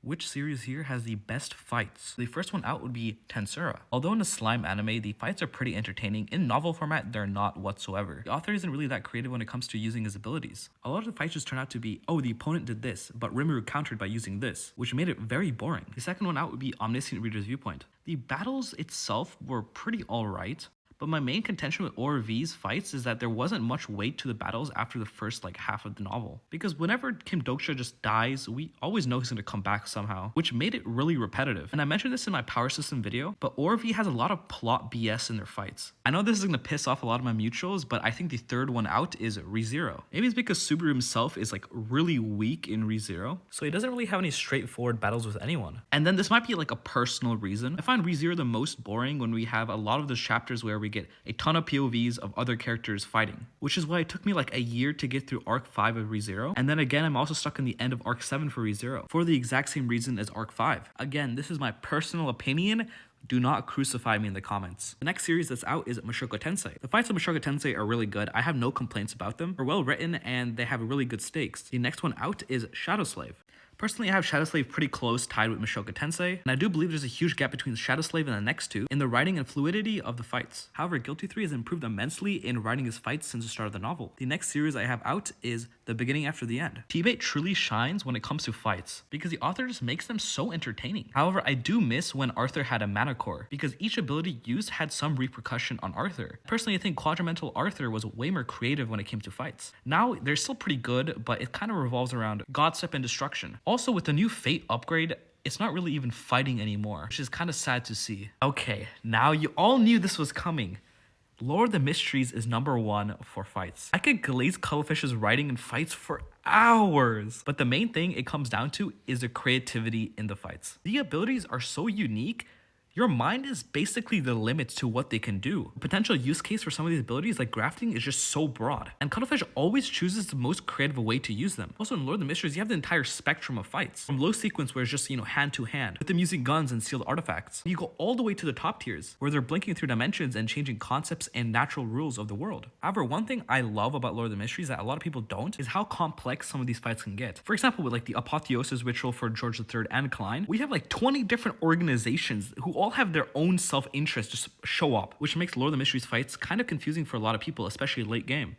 Which series here has the best fights? The first one out would be Tensura. Although in a slime anime, the fights are pretty entertaining, in novel format, they're not whatsoever. The author isn't really that creative when it comes to using his abilities. A lot of the fights just turn out to be, oh, the opponent did this, but Rimuru countered by using this, which made it very boring. The second one out would be Omniscient Reader's Viewpoint. The battles itself were pretty alright, but my main contention with ORV's fights is that there wasn't much weight to the battles after the first half of the novel. Because whenever Kim Dokcha just dies, we always know he's going to come back somehow, which made it really repetitive. And I mentioned this in my power system video, but ORV has a lot of plot BS in their fights. I know this is going to piss off a lot of my mutuals, but I think the third one out is ReZero. Maybe it's because Subaru himself is really weak in ReZero, so he doesn't really have any straightforward battles with anyone. And then this might be a personal reason. I find ReZero the most boring when we have a lot of those chapters where we get a ton of POVs of other characters fighting, which is why it took me a year to get through Arc 5 of ReZero, and then again I'm also stuck in the end of Arc 7 for ReZero, for the exact same reason as Arc 5. Again, this is my personal opinion. Do not crucify me in the comments. The next series that's out is Mushoku Tensei. The fights of Mushoku Tensei are really good. I have no complaints about them. They're well written and they have really good stakes. The next one out is Shadow Slave. Personally, I have Shadow Slave pretty close tied with Mushoku Tensei, and I do believe there's a huge gap between Shadow Slave and the next two in the writing and fluidity of the fights. However, Guilty 3 has improved immensely in writing his fights since the start of the novel. The next series I have out is The Beginning After the End. TBATE truly shines when it comes to fights, because the author just makes them so entertaining. However, I do miss when Arthur had a mana core, because each ability used had some repercussion on Arthur. Personally, I think Quadrimental Arthur was way more creative when it came to fights. Now, they're still pretty good, but it kind of revolves around Godstep and Destruction. Also, with the new Fate upgrade, it's not really even fighting anymore, which is kind of sad to see. Okay, now you all knew this was coming. Lord of the Mysteries is #1 for fights. I could glaze Cuttlefish's writing and fights for hours, but the main thing it comes down to is the creativity in the fights. The abilities are so unique. Your mind is basically the limit to what they can do. The potential use case for some of these abilities like grafting is just so broad, and Cuttlefish always chooses the most creative way to use them. Also in Lord of the Mysteries, you have the entire spectrum of fights. From low sequence where it's just, hand to hand, with them using guns and sealed artifacts. You go all the way to the top tiers, where they're blinking through dimensions and changing concepts and natural rules of the world. However, one thing I love about Lord of the Mysteries that a lot of people don't is how complex some of these fights can get. For example, with the Apotheosis Ritual for George III and Klein, we have 20 different organizations who all have their own self-interest just show up, which makes Lord of the Mysteries fights kind of confusing for a lot of people, especially late game.